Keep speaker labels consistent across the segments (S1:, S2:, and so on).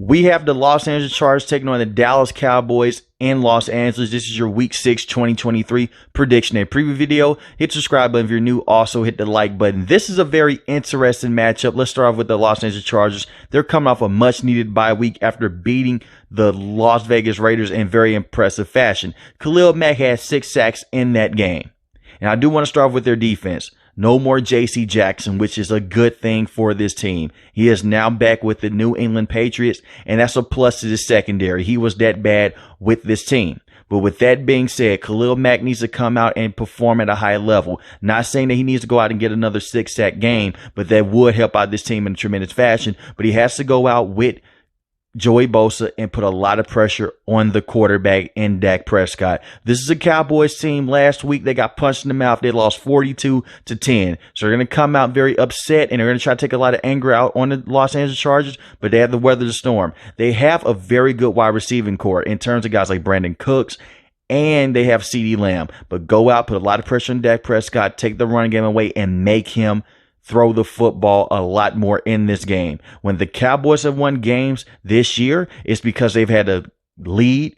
S1: We have the Los Angeles Chargers taking on the Dallas Cowboys in Los Angeles. This is your Week 6 2023 prediction and preview video. Hit the subscribe button if you're new. Also, hit the like button. This is a very interesting matchup. Let's start off with the Los Angeles Chargers. They're coming off a much-needed bye week after beating the Las Vegas Raiders in very impressive fashion. Khalil Mack had 6 sacks in that game. And I do want to start off with their defense. No more J.C. Jackson, which is a good thing for this team. He is now back with the New England Patriots, and that's a plus to the secondary. He was that bad with this team. But with that being said, Khalil Mack needs to come out and perform at a high level. Not saying that he needs to go out and get another 6-sack game, but that would help out this team in a tremendous fashion. But he has to go out with Joey Bosa and put a lot of pressure on the quarterback in Dak Prescott. This is a Cowboys team. Last week, they got punched in the mouth. They lost 42-10. So they're going to come out very upset, and they're going to try to take a lot of anger out on the Los Angeles Chargers, but they have to weather the storm. They have a very good wide receiving core in terms of guys like Brandon Cooks, and they have CeeDee Lamb. But go out, put a lot of pressure on Dak Prescott, take the running game away, and make him throw the football a lot more in this game. When the Cowboys have won games this year, it's because they've had a lead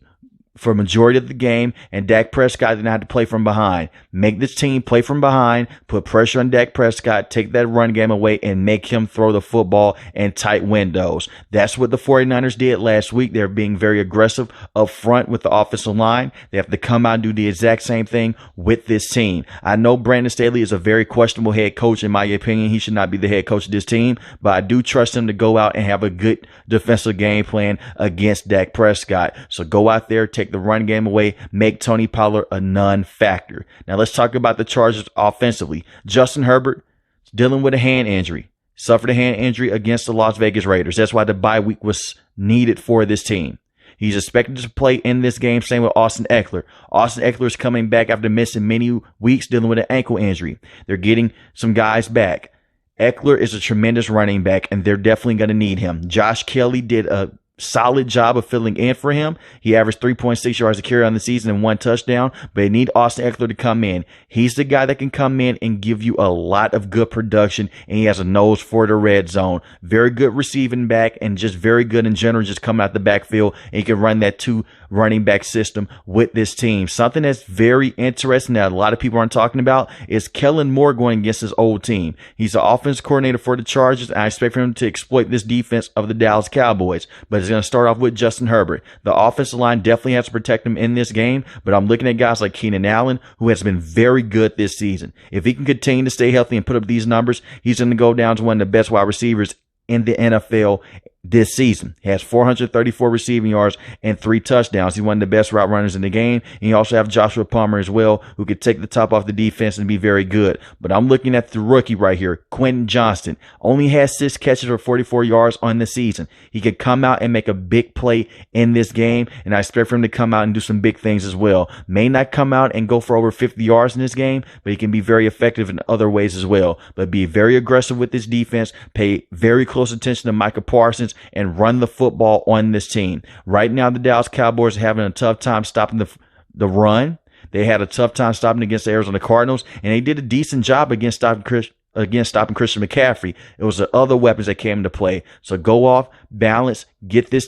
S1: for a majority of the game, and Dak Prescott didn't have to play from behind. Make this team play from behind, put pressure on Dak Prescott, take that run game away, and make him throw the football in tight windows. That's what the 49ers did last week. They're being very aggressive up front with the offensive line. They have to come out and do the exact same thing with this team. I know Brandon Staley is a very questionable head coach. In my opinion, he should not be the head coach of this team, but I do trust him to go out and have a good defensive game plan against Dak Prescott. So go out there, take the run game away, make Tony Pollard a non-factor. Now let's talk about the Chargers offensively. Justin Herbert is dealing with a hand injury. Suffered a hand injury against the Las Vegas Raiders. That's why the bye week was needed for this team. He's expected to play in this game. Same with Austin Eckler. Austin Eckler is coming back after missing many weeks dealing with an ankle injury. They're getting some guys back. Eckler is a tremendous running back, and they're definitely going to need him. Josh Kelly did a solid job of filling in for him. He averaged 3.6 yards a carry on the season and 1 touchdown, but they need Austin Eckler to come in. He's the guy that can come in and give you a lot of good production, and he has a nose for the red zone. Very good receiving back and just very good in general, just coming out the backfield, and he can run that 2 running back system with this team. Something that's very interesting that a lot of people aren't talking about is Kellen Moore going against his old team. He's the offense coordinator for the Chargers, and I expect for him to exploit this defense of the Dallas Cowboys, but it's going to start off with Justin Herbert. The offensive line definitely has to protect him in this game, but I'm looking at guys like Keenan Allen, who has been very good this season. If he can continue to stay healthy and put up these numbers, he's going to go down to one of the best wide receivers in the NFL this season. He has 434 receiving yards and 3 touchdowns. He's one of the best route runners in the game. And you also have Joshua Palmer as well, who could take the top off the defense and be very good. But I'm looking at the rookie right here, Quentin Johnston. Only has 6 catches for 44 yards on the season. He could come out and make a big play in this game, and I expect for him to come out and do some big things as well. May not come out and go for over 50 yards in this game, but he can be very effective in other ways as well. But be very aggressive with this defense, pay very close attention to Micah Parsons, and run the football on this team. Right now, the Dallas Cowboys are having a tough time stopping the run. They had a tough time stopping against the Arizona Cardinals, and they did a decent job against stopping Christian McCaffrey. It was the other weapons that came into play. So go off balance, get this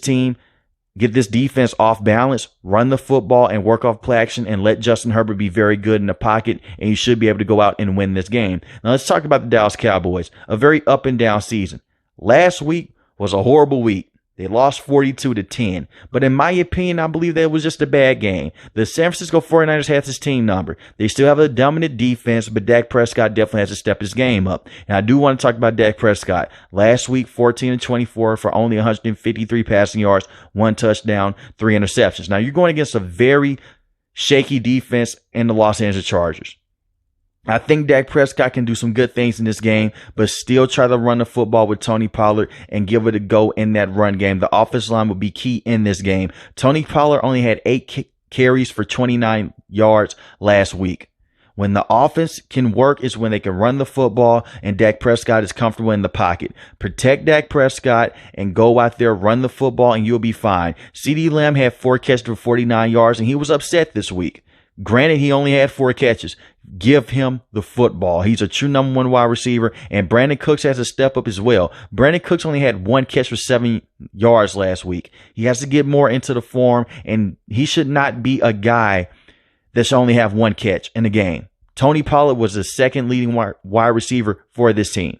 S1: defense off balance, run the football and work off play action, and let Justin Herbert be very good in the pocket, and you should be able to go out and win this game. Now let's talk about the Dallas Cowboys. A very up and down season. Last week was a horrible week. They lost 42-10. But in my opinion, I believe that it was just a bad game. The San Francisco 49ers has his team number. They still have a dominant defense, but Dak Prescott definitely has to step his game up. And I do want to talk about Dak Prescott. Last week, 14-24 for only 153 passing yards, 1 touchdown, 3 interceptions. Now, you're going against a very shaky defense in the Los Angeles Chargers. I think Dak Prescott can do some good things in this game, but still try to run the football with Tony Pollard and give it a go in that run game. The offensive line will be key in this game. Tony Pollard only had 8 carries for 29 yards last week. When the offense can work is when they can run the football and Dak Prescott is comfortable in the pocket. Protect Dak Prescott and go out there, run the football, and you'll be fine. CeeDee Lamb had 4 catches for 49 yards, and he was upset this week. Granted, he only had 4 catches. Give him the football. He's a true number 1 wide receiver, and Brandon Cooks has to step up as well. Brandon Cooks only had 1 catch for 7 yards last week. He has to get more into the form, and he should not be a guy that should only have 1 catch in a game. Tony Pollard was the second leading wide receiver for this team,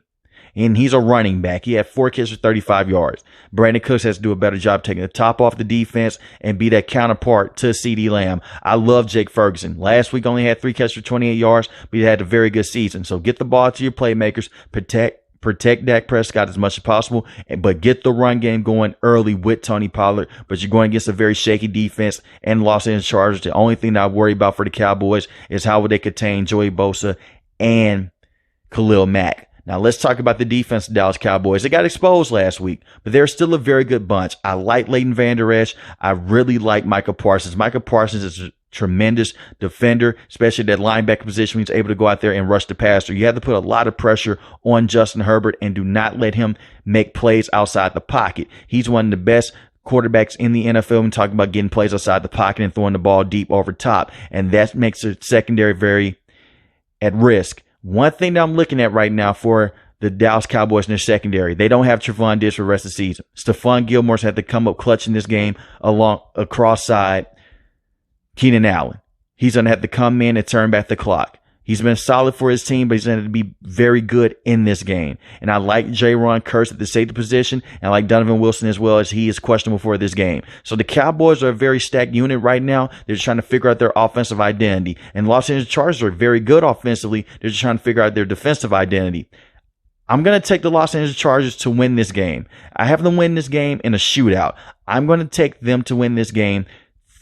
S1: and he's a running back. He had 4 catches for 35 yards. Brandon Cooks has to do a better job taking the top off the defense and be that counterpart to CeeDee Lamb. I love Jake Ferguson. Last week only had 3 catches for 28 yards, but he had a very good season. So get the ball to your playmakers, protect Dak Prescott as much as possible, but get the run game going early with Tony Pollard. But you're going against a very shaky defense and Los Angeles Chargers. The only thing that I worry about for the Cowboys is how will they contain Joey Bosa and Khalil Mack. Now, let's talk about the defense of the Dallas Cowboys. They got exposed last week, but they're still a very good bunch. I like Leighton Vander Esch. I really like Micah Parsons. Micah Parsons is a tremendous defender, especially that linebacker position when he's able to go out there and rush the passer. You have to put a lot of pressure on Justin Herbert and do not let him make plays outside the pocket. He's one of the best quarterbacks in the NFL when talking about getting plays outside the pocket and throwing the ball deep over top, and that makes the secondary very at risk. One thing that I'm looking at right now for the Dallas Cowboys in their secondary, they don't have Trevon Diggs for the rest of the season. Stephon Gilmore's had to come up clutch in this game across side Keenan Allen. He's going to have to come in and turn back the clock. He's been solid for his team, but he's going to be very good in this game. And I like Jaron Kearse at the safety position, and I like Donovan Wilson as well, as he is questionable for this game. So the Cowboys are a very stacked unit right now. They're just trying to figure out their offensive identity. And Los Angeles Chargers are very good offensively. They're just trying to figure out their defensive identity. I'm going to take the Los Angeles Chargers to win this game. I have them win this game in a shootout. I'm going to take them to win this game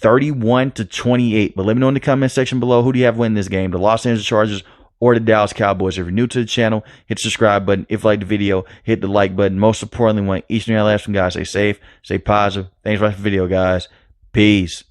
S1: 31-28. But let me know in the comment section below, who do you have win this game? The Los Angeles Chargers or the Dallas Cowboys? If you're new to the channel, hit the subscribe button. If you like the video, hit the like button. Most importantly, want each and every last one, guys, stay safe, stay positive. Thanks for watching the video, guys. Peace.